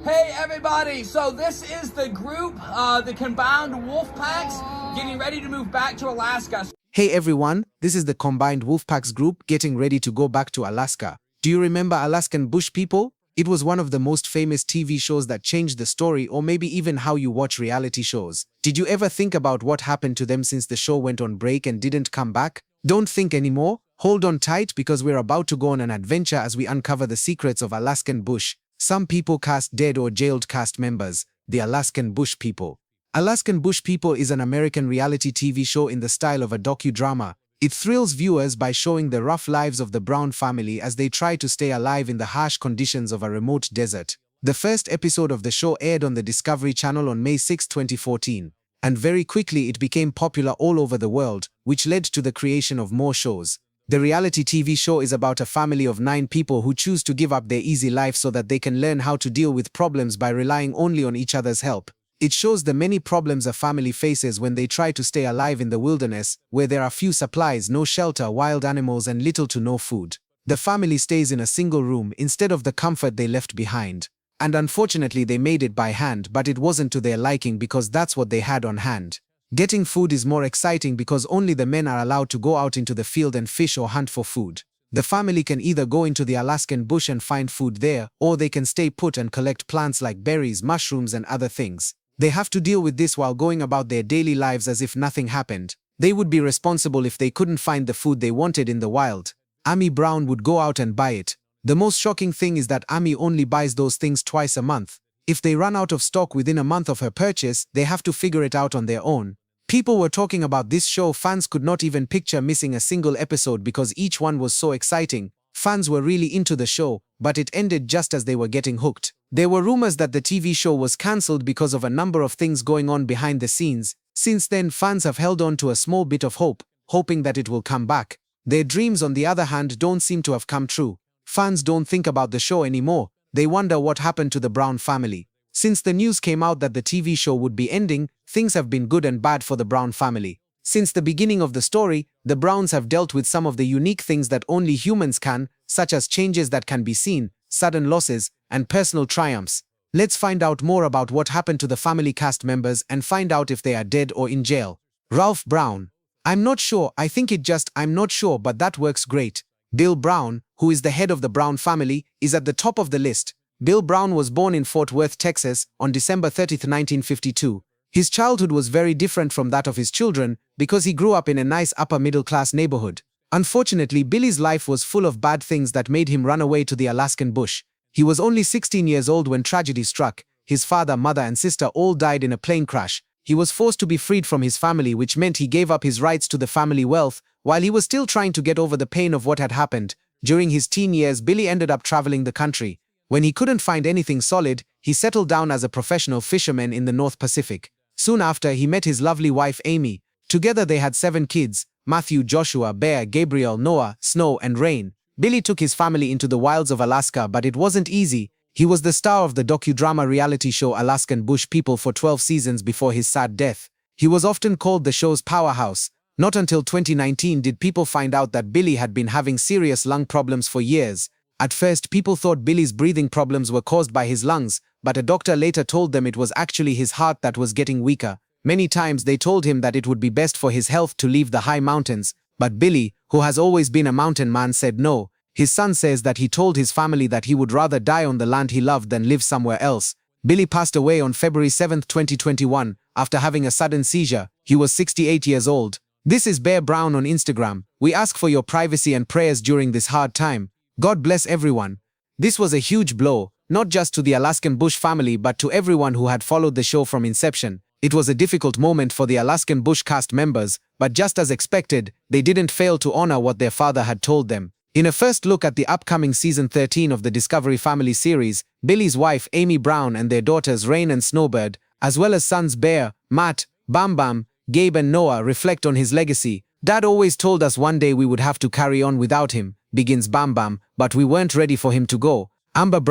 Hey everybody, so this is the group, the combined wolf packs, getting ready to move back to Alaska. Hey everyone, this is the combined Wolfpacks group getting ready to go back to Alaska. Do you remember Alaskan bush people? It was one of the most famous TV shows that changed the story or maybe even how you watch reality shows. Did you ever think about what happened to them since the show went on break and didn't come back? Don't think anymore. Hold on tight because we're about to go on an adventure as we uncover the secrets of Alaskan bush. Some people cast dead or jailed cast members, the Alaskan bush people. Alaskan Bush People is an American reality TV show in the style of a docudrama. It thrills viewers by showing the rough lives of the Brown family as they try to stay alive in the harsh conditions of a remote desert. The first episode of the show aired on the Discovery Channel on May 6, 2014, and very quickly it became popular all over the world, which led to the creation of more shows. The reality TV show is about a family of 9 people who choose to give up their easy life so that they can learn how to deal with problems by relying only on each other's help. It shows the many problems a family faces when they try to stay alive in the wilderness, where there are few supplies, no shelter, wild animals, and little to no food. The family stays in a single room instead of the comfort they left behind. And unfortunately they made it by hand, but it wasn't to their liking because that's what they had on hand. Getting food is more exciting because only the men are allowed to go out into the field and fish or hunt for food. The family can either go into the Alaskan bush and find food there, or they can stay put and collect plants like berries, mushrooms, and other things. They have to deal with this while going about their daily lives as if nothing happened. They would be responsible if they couldn't find the food they wanted in the wild. Amy Brown would go out and buy it. The most shocking thing is that Amy only buys those things twice a month. If they run out of stock within a month of her purchase, they have to figure it out on their own. People were talking about this show. Fans could not even picture missing a single episode because each one was so exciting. Fans were really into the show, but it ended just as they were getting hooked. There were rumors that the TV show was cancelled because of a number of things going on behind the scenes. Since then, fans have held on to a small bit of hope, hoping that it will come back. Their dreams, on the other hand, don't seem to have come true. Fans don't think about the show anymore. They wonder what happened to the Brown family. Since the news came out that the TV show would be ending, things have been good and bad for the Brown family. Since the beginning of the story, the Browns have dealt with some of the unique things that only humans can, such as changes that can be seen, sudden losses, and personal triumphs. Let's find out more about what happened to the family cast members and find out if they are dead or in jail. Ralph Brown. I'm not sure, I'm not sure, but that works great. Bill Brown, who is the head of the Brown family, is at the top of the list. Bill Brown was born in Fort Worth, Texas, on December 30, 1952. His childhood was very different from that of his children because he grew up in a nice upper-middle-class neighborhood. Unfortunately, Billy's life was full of bad things that made him run away to the Alaskan bush. He was only 16 years old when tragedy struck. His father, mother, and sister all died in a plane crash. He was forced to be freed from his family, which meant he gave up his rights to the family wealth while he was still trying to get over the pain of what had happened. During his teen years, Billy ended up traveling the country. When he couldn't find anything solid, he settled down as a professional fisherman in the North Pacific. Soon after, he met his lovely wife, Amy. Together they had 7 kids: Matthew, Joshua, Bear, Gabriel, Noah, Snow, and Rain. Billy took his family into the wilds of Alaska, but it wasn't easy. He was the star of the docudrama reality show Alaskan Bush People for 12 seasons before his sad death. He was often called the show's powerhouse. Not until 2019 did people find out that Billy had been having serious lung problems for years. At first, people thought Billy's breathing problems were caused by his lungs, but a doctor later told them it was actually his heart that was getting weaker. Many times they told him that it would be best for his health to leave the high mountains, but Billy, who has always been a mountain man, said no. His son says that he told his family that he would rather die on the land he loved than live somewhere else. Billy passed away on February 7, 2021, after having a sudden seizure. He was 68 years old. This is Bear Brown on Instagram. We ask for your privacy and prayers during this hard time. God bless everyone. This was a huge blow, not just to the Alaskan Bush family but to everyone who had followed the show from inception. It was a difficult moment for the Alaskan Bush cast members, but just as expected, they didn't fail to honor what their father had told them. In a first look at the upcoming season 13 of the Discovery Family series, Billy's wife Amy Brown and their daughters Rain and Snowbird, as well as sons Bear, Matt, Bam Bam, Gabe and Noah reflect on his legacy. Dad always told us one day we would have to carry on without him, begins Bam Bam, but we weren't ready for him to go. Amber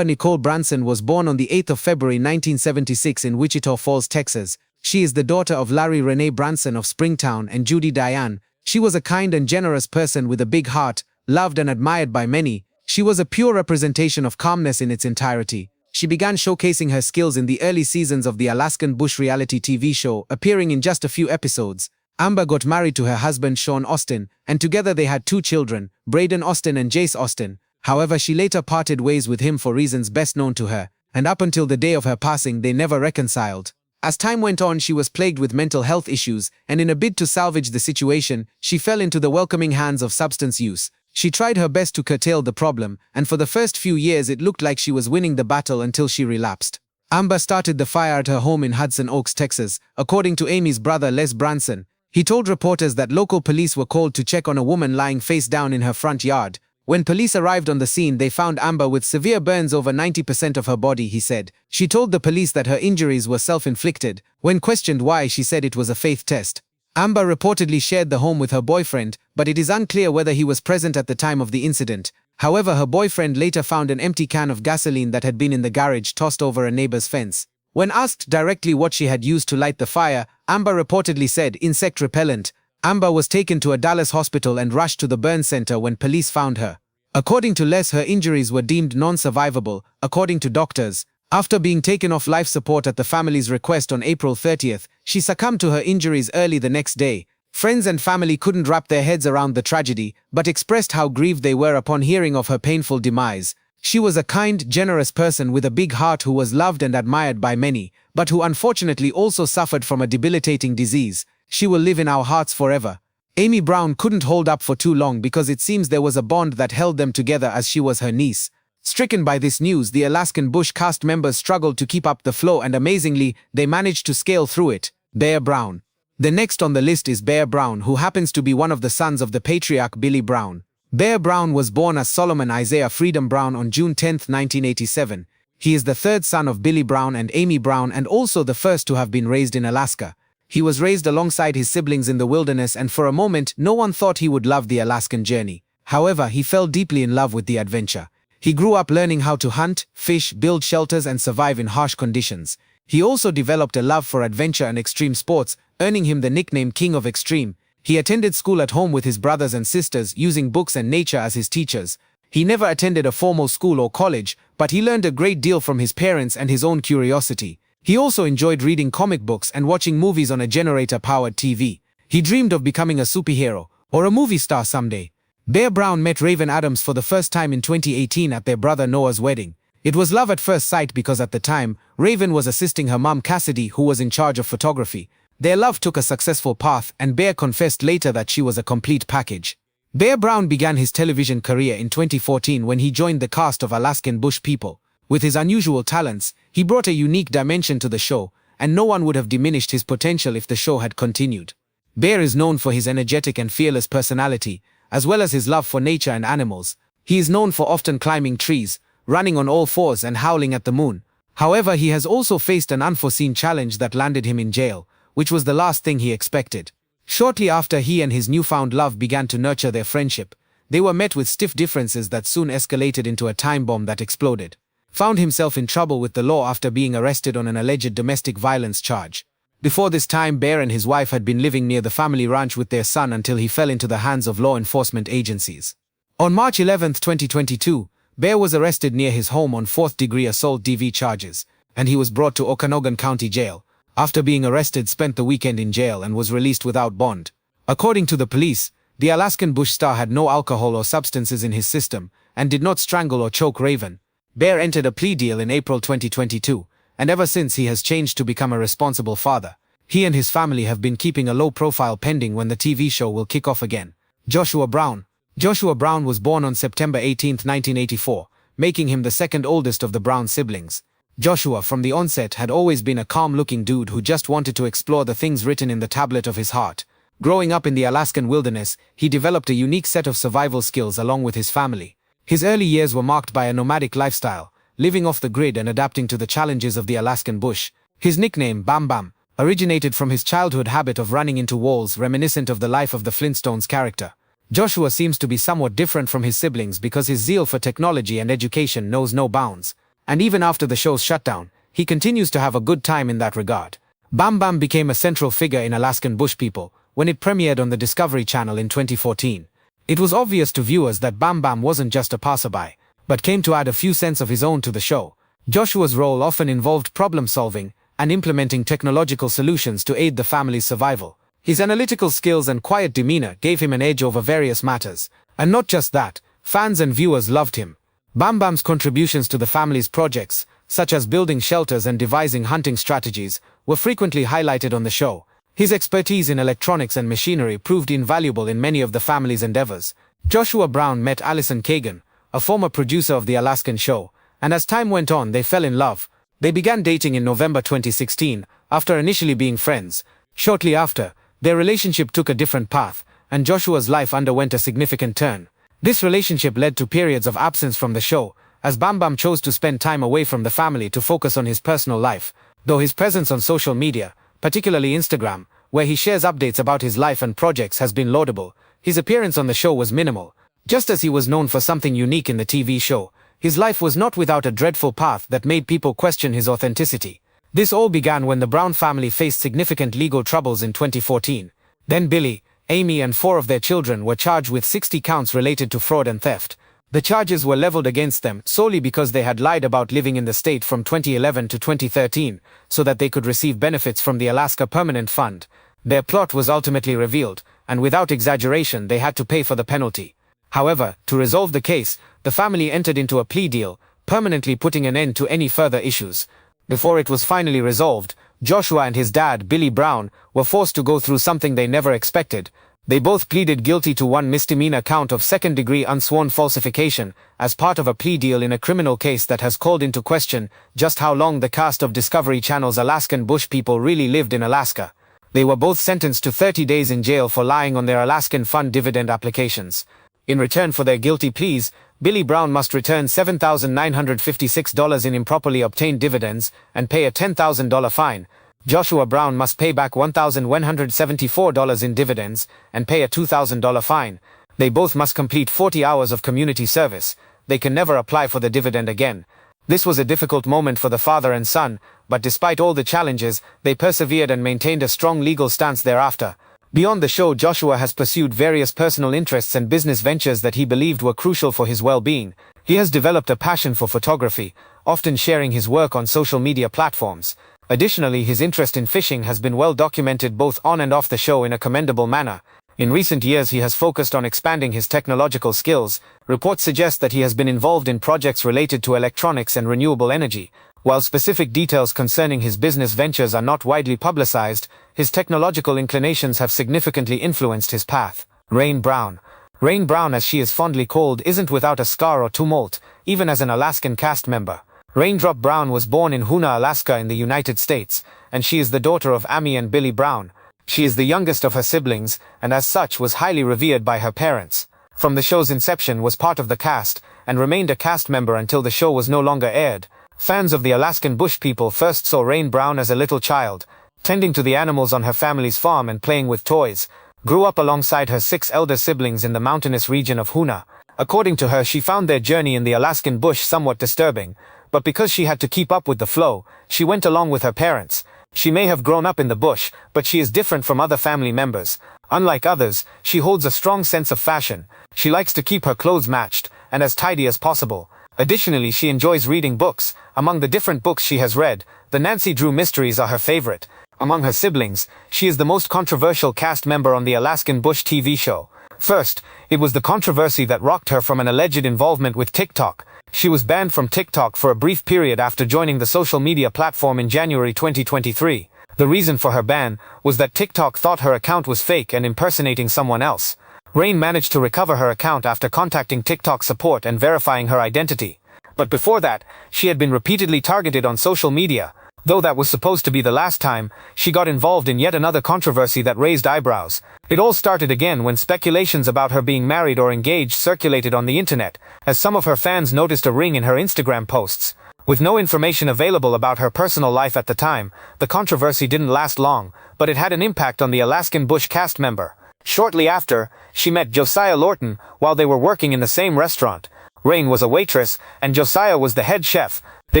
Nicole Branson was born on the 8th of February 1976 in Wichita Falls, Texas. She is the daughter of Larry Renee Branson of Springtown and Judy Diane. She was a kind and generous person with a big heart, loved and admired by many. She was a pure representation of calmness in its entirety. She began showcasing her skills in the early seasons of the Alaskan bush reality TV show, appearing in just a few episodes. Amber got married to her husband Sean Austin, and together they had 2 children, Braden Austin and Jace Austin. However, she later parted ways with him for reasons best known to her, and up until the day of her passing they never reconciled. As time went on, she was plagued with mental health issues, and in a bid to salvage the situation, she fell into the welcoming hands of substance use. She tried her best to curtail the problem, and for the first few years it looked like she was winning the battle until she relapsed. Amber started the fire at her home in Hudson Oaks, Texas, according to Amy's brother Les Branson. He told reporters that local police were called to check on a woman lying face down in her front yard. When police arrived on the scene, they found Amber with severe burns over 90% of her body, he said. She told the police that her injuries were self-inflicted. When questioned why, she said it was a faith test. Amber reportedly shared the home with her boyfriend, but it is unclear whether he was present at the time of the incident. However, her boyfriend later found an empty can of gasoline that had been in the garage tossed over a neighbor's fence. When asked directly what she had used to light the fire, Amber reportedly said insect repellent. Amber was taken to a Dallas hospital and rushed to the burn center when police found her. According to Les, her injuries were deemed non-survivable, according to doctors. After being taken off life support at the family's request on April 30th, she succumbed to her injuries early the next day. Friends and family couldn't wrap their heads around the tragedy, but expressed how grieved they were upon hearing of her painful demise. She was a kind, generous person with a big heart who was loved and admired by many, but who unfortunately also suffered from a debilitating disease. She will live in our hearts forever. Amy Brown couldn't hold up for too long because it seems there was a bond that held them together, as she was her niece. Stricken by this news, the Alaskan Bush cast members struggled to keep up the flow, and amazingly, they managed to scale through it. Bear Brown. The next on the list is Bear Brown, who happens to be one of the sons of the patriarch Billy Brown. Bear Brown was born as Solomon Isaiah Freedom Brown on June 10, 1987. He is the third son of Billy Brown and Amy Brown, and also the first to have been raised in Alaska. He was raised alongside his siblings in the wilderness, and for a moment, no one thought he would love the Alaskan journey. However, he fell deeply in love with the adventure. He grew up learning how to hunt, fish, build shelters, and survive in harsh conditions. He also developed a love for adventure and extreme sports, earning him the nickname King of Extreme. He attended school at home with his brothers and sisters, using books and nature as his teachers. He never attended a formal school or college, but he learned a great deal from his parents and his own curiosity. He also enjoyed reading comic books and watching movies on a generator-powered TV. He dreamed of becoming a superhero or a movie star someday. Bear Brown met Raven Adams for the first time in 2018 at their brother Noah's wedding. It was love at first sight because at the time, Raven was assisting her mom Cassidy, who was in charge of photography. Their love took a successful path, and Bear confessed later that she was a complete package. Bear Brown began his television career in 2014 when he joined the cast of Alaskan Bush People. With his unusual talents, he brought a unique dimension to the show, and no one would have diminished his potential if the show had continued. Bear is known for his energetic and fearless personality, as well as his love for nature and animals. He is known for often climbing trees, running on all fours, and howling at the moon. However, he has also faced an unforeseen challenge that landed him in jail, which was the last thing he expected. Shortly after he and his newfound love began to nurture their friendship, they were met with stiff differences that soon escalated into a time bomb that exploded. Found himself in trouble with the law after being arrested on an alleged domestic violence charge. Before this time, Bear and his wife had been living near the family ranch with their son until he fell into the hands of law enforcement agencies. On March 11, 2022, Bear was arrested near his home on 4th-degree assault DV charges, and he was brought to Okanogan County Jail. After being arrested, spent the weekend in jail and was released without bond. According to the police, the Alaskan Bush star had no alcohol or substances in his system and did not strangle or choke Raven. Bear entered a plea deal in April 2022, and ever since he has changed to become a responsible father. He and his family have been keeping a low profile pending when the TV show will kick off again. Joshua Brown. Joshua Brown was born on September 18, 1984, making him the second oldest of the Brown siblings. Joshua, from the onset, had always been a calm-looking dude who just wanted to explore the things written in the tablet of his heart. Growing up in the Alaskan wilderness, he developed a unique set of survival skills along with his family. His early years were marked by a nomadic lifestyle, living off the grid and adapting to the challenges of the Alaskan bush. His nickname, Bam Bam, originated from his childhood habit of running into walls, reminiscent of the life of the Flintstones character. Joshua seems to be somewhat different from his siblings because his zeal for technology and education knows no bounds. And even after the show's shutdown, he continues to have a good time in that regard. Bam Bam became a central figure in Alaskan Bush People when it premiered on the Discovery Channel in 2014. It was obvious to viewers that Bam Bam wasn't just a passerby, but came to add a few cents of his own to the show. Joshua's role often involved problem-solving and implementing technological solutions to aid the family's survival. His analytical skills and quiet demeanor gave him an edge over various matters. And not just that, fans and viewers loved him. Bam Bam's contributions to the family's projects, such as building shelters and devising hunting strategies, were frequently highlighted on the show. His expertise in electronics and machinery proved invaluable in many of the family's endeavors. Joshua Brown met Alison Kagan, a former producer of the Alaskan show, and as time went on they fell in love. They began dating in November 2016, after initially being friends. Shortly after, their relationship took a different path, and Joshua's life underwent a significant turn. This relationship led to periods of absence from the show, as Bam Bam chose to spend time away from the family to focus on his personal life. Though his presence on social media, particularly Instagram, where he shares updates about his life and projects, has been laudable, his appearance on the show was minimal. Just as he was known for something unique in the TV show, his life was not without a dreadful path that made people question his authenticity. This all began when the Brown family faced significant legal troubles in 2014. Then Billy, Amy and 4 of their children were charged with 60 counts related to fraud and theft. The charges were leveled against them solely because they had lied about living in the state from 2011 to 2013, so that they could receive benefits from the Alaska Permanent Fund. Their plot was ultimately revealed, and without exaggeration they had to pay for the penalty. However, to resolve the case, the family entered into a plea deal, permanently putting an end to any further issues. Before it was finally resolved, Joshua and his dad, Billy Brown, were forced to go through something they never expected. They both pleaded guilty to 1 misdemeanor count of second-degree unsworn falsification as part of a plea deal in a criminal case that has called into question just how long the cast of Discovery Channel's Alaskan bush people really lived in Alaska. They were both sentenced to 30 days in jail for lying on their Alaskan fund dividend applications. In return for their guilty pleas, Billy Brown must return $7,956 in improperly obtained dividends and pay a $10,000 fine. Joshua Brown must pay back $1,174 in dividends and pay a $2,000 fine. They both must complete 40 hours of community service. They can never apply for the dividend again. This was a difficult moment for the father and son, but despite all the challenges, they persevered and maintained a strong legal stance thereafter. Beyond the show, Joshua has pursued various personal interests and business ventures that he believed were crucial for his well-being. He has developed a passion for photography, often sharing his work on social media platforms. Additionally, his interest in fishing has been well documented both on and off the show in a commendable manner. In recent years he has focused on expanding his technological skills. Reports suggest that he has been involved in projects related to electronics and renewable energy. While specific details concerning his business ventures are not widely publicized, his technological inclinations have significantly influenced his path. Rain Brown. Rain Brown, as she is fondly called, isn't without a scar or tumult, even as an Alaskan cast member. Raindrop Brown was born in Hoonah, Alaska in the United States, and she is the daughter of Amy and Billy Brown. She is the youngest of her siblings, and as such was highly revered by her parents. From the show's inception was part of the cast, and remained a cast member until the show was no longer aired. Fans of the Alaskan bush people first saw Rain Brown as a little child, tending to the animals on her family's farm and playing with toys. Grew up alongside her 6 elder siblings in the mountainous region of Hoonah. According to her, she found their journey in the Alaskan bush somewhat disturbing, but because she had to keep up with the flow, she went along with her parents. She may have grown up in the bush, but she is different from other family members. Unlike others, she holds a strong sense of fashion. She likes to keep her clothes matched and as tidy as possible. Additionally, she enjoys reading books. Among the different books she has read, the Nancy Drew mysteries are her favorite. Among her siblings, she is the most controversial cast member on the Alaskan bush TV show. First, it was the controversy that rocked her from an alleged involvement with TikTok. She was banned from TikTok for a brief period after joining the social media platform in January 2023. The reason for her ban was that TikTok thought her account was fake and impersonating someone else. Rain managed to recover her account after contacting TikTok support and verifying her identity. But before that, she had been repeatedly targeted on social media. Though that was supposed to be the last time, she got involved in yet another controversy that raised eyebrows. It all started again when speculations about her being married or engaged circulated on the internet, as some of her fans noticed a ring in her Instagram posts. With no information available about her personal life at the time, the controversy didn't last long, but it had an impact on the Alaskan bush cast member. Shortly after, she met Josiah Lorton while they were working in the same restaurant. Rain was a waitress, and Josiah was the head chef. They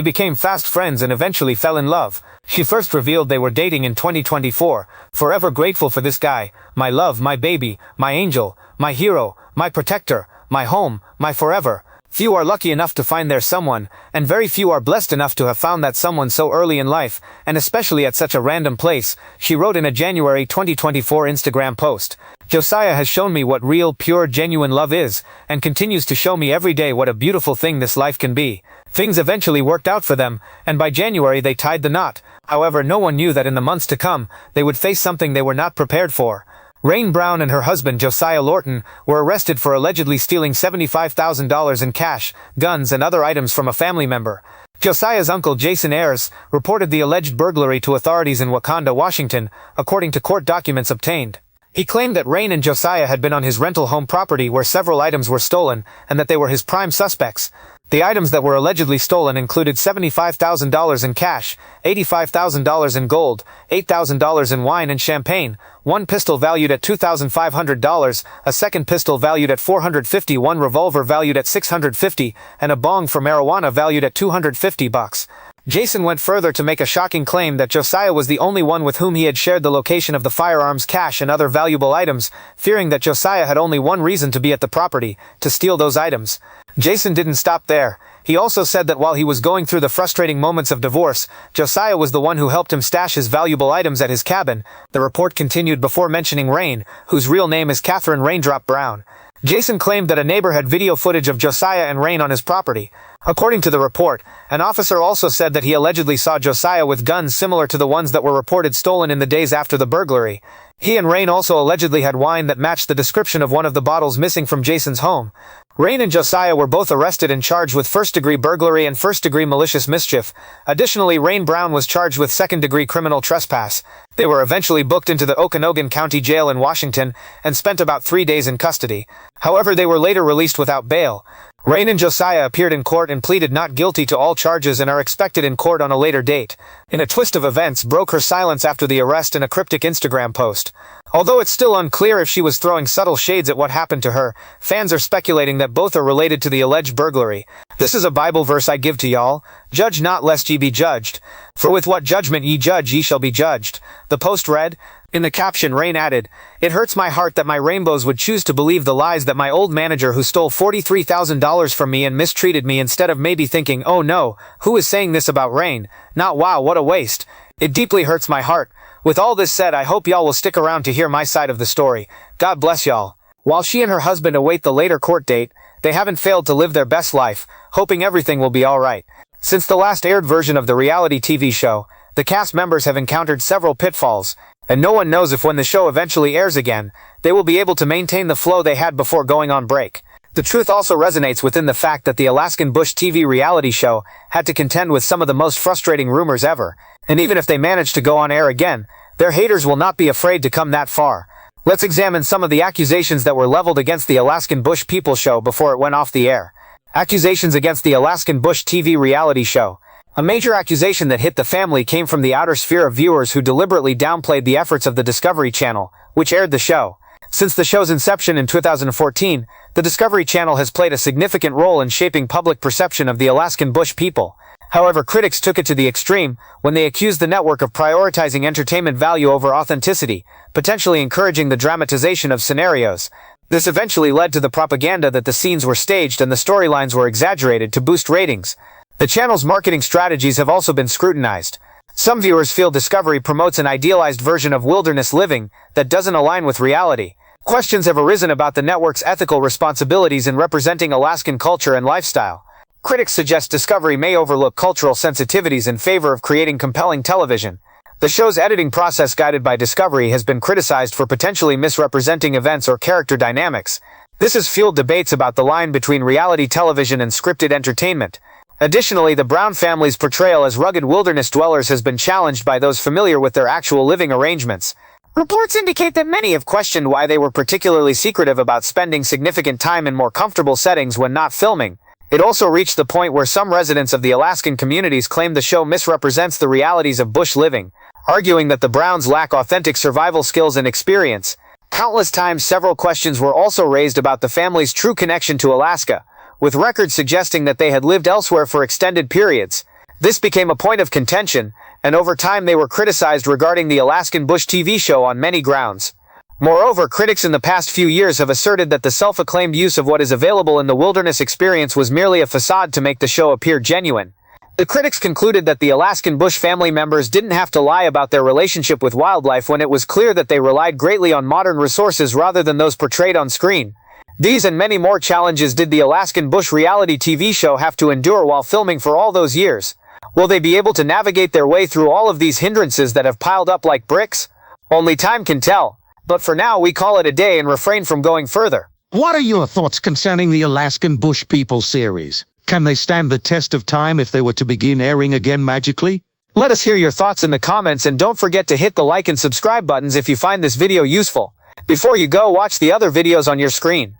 became fast friends and eventually fell in love. She first revealed they were dating in 2024. Forever grateful for this guy, my love, my baby, my angel, my hero, my protector, my home, my forever. Few are lucky enough to find their someone, and very few are blessed enough to have found that someone so early in life, and especially at such a random place, she wrote in a January 2024 Instagram post. Josiah has shown me what real, pure, genuine love is, and continues to show me every day what a beautiful thing this life can be. Things eventually worked out for them, and by January they tied the knot. However, no one knew that in the months to come, they would face something they were not prepared for. Rain Brown and her husband Josiah Lorton were arrested for allegedly stealing $75,000 in cash, guns and other items from a family member. Josiah's uncle Jason Ayers reported the alleged burglary to authorities in Wakanda, Washington, according to court documents obtained. He claimed that Rain and Josiah had been on his rental home property where several items were stolen, and that they were his prime suspects. The items that were allegedly stolen included $75,000 in cash, $85,000 in gold, $8,000 in wine and champagne, one pistol valued at $2,500, a second pistol valued at $450, one revolver valued at $650, and a bong for marijuana valued at $250. Jason went further to make a shocking claim that Josiah was the only one with whom he had shared the location of the firearms, cash, and other valuable items, fearing that Josiah had only one reason to be at the property: to steal those items. Jason didn't stop there. He also said that while he was going through the frustrating moments of divorce, Josiah was the one who helped him stash his valuable items at his cabin. The report continued before mentioning Rain, whose real name is Catherine Raindrop Brown. Jason claimed that a neighbor had video footage of Josiah and Rain on his property. According to the report, an officer also said that he allegedly saw Josiah with guns similar to the ones that were reported stolen in the days after the burglary. He and Rain also allegedly had wine that matched the description of one of the bottles missing from Jason's home. Rain and Josiah were both arrested and charged with first-degree burglary and first-degree malicious mischief. Additionally, Rain Brown was charged with second-degree criminal trespass. They were eventually booked into the Okanogan County Jail in Washington and spent about 3 days in custody. However, they were later released without bail. Rain and Josiah appeared in court and pleaded not guilty to all charges and are expected in court on a later date. In a twist of events, broke her silence after the arrest in a cryptic Instagram post. Although it's still unclear if she was throwing subtle shades at what happened to her, fans are speculating that both are related to the alleged burglary. This is a Bible verse I give to y'all: "Judge not lest ye be judged. For with what judgment ye judge ye shall be judged." The post read. In the caption, Rain added, "It hurts my heart that my rainbows would choose to believe the lies that my old manager who stole $43,000 from me and mistreated me, instead of maybe thinking, oh no, who is saying this about Rain? Not wow, what a waste. It deeply hurts my heart. With all this said, I hope y'all will stick around to hear my side of the story. God bless y'all." While she and her husband await the later court date, they haven't failed to live their best life, hoping everything will be alright. Since the last aired version of the reality TV show, the cast members have encountered several pitfalls, and no one knows if when the show eventually airs again, they will be able to maintain the flow they had before going on break. The truth also resonates within the fact that the Alaskan Bush TV reality show had to contend with some of the most frustrating rumors ever, and even if they manage to go on air again, their haters will not be afraid to come that far. Let's examine some of the accusations that were leveled against the Alaskan Bush People show before it went off the air. Accusations against the Alaskan Bush TV reality show. A major accusation that hit the family came from the outer sphere of viewers who deliberately downplayed the efforts of the Discovery Channel, which aired the show. Since the show's inception in 2014, the Discovery Channel has played a significant role in shaping public perception of the Alaskan Bush people. However, critics took it to the extreme when they accused the network of prioritizing entertainment value over authenticity, potentially encouraging the dramatization of scenarios. This eventually led to the propaganda that the scenes were staged and the storylines were exaggerated to boost ratings. The channel's marketing strategies have also been scrutinized. Some viewers feel Discovery promotes an idealized version of wilderness living that doesn't align with reality. Questions have arisen about the network's ethical responsibilities in representing Alaskan culture and lifestyle. Critics suggest Discovery may overlook cultural sensitivities in favor of creating compelling television. The show's editing process, guided by Discovery, has been criticized for potentially misrepresenting events or character dynamics. This has fueled debates about the line between reality television and scripted entertainment. Additionally, the Brown family's portrayal as rugged wilderness dwellers has been challenged by those familiar with their actual living arrangements. Reports indicate that many have questioned why they were particularly secretive about spending significant time in more comfortable settings when not filming. It also reached the point where some residents of the Alaskan communities claim the show misrepresents the realities of bush living, arguing that the Browns lack authentic survival skills and experience. Countless times, several questions were also raised about the family's true connection to Alaska, with records suggesting that they had lived elsewhere for extended periods. This became a point of contention, and over time they were criticized regarding the Alaskan Bush TV show on many grounds. Moreover, critics in the past few years have asserted that the self-acclaimed use of what is available in the wilderness experience was merely a facade to make the show appear genuine. The critics concluded that the Alaskan bush family members didn't have to lie about their relationship with wildlife when it was clear that they relied greatly on modern resources rather than those portrayed on screen. These and many more challenges did the Alaskan bush reality TV show have to endure while filming for all those years. Will they be able to navigate their way through all of these hindrances that have piled up like bricks? Only time can tell. But for now, we call it a day and refrain from going further. What are your thoughts concerning the Alaskan Bush People series? Can they stand the test of time if they were to begin airing again magically? Let us hear your thoughts in the comments, and don't forget to hit the like and subscribe buttons if you find this video useful. Before you go, watch the other videos on your screen.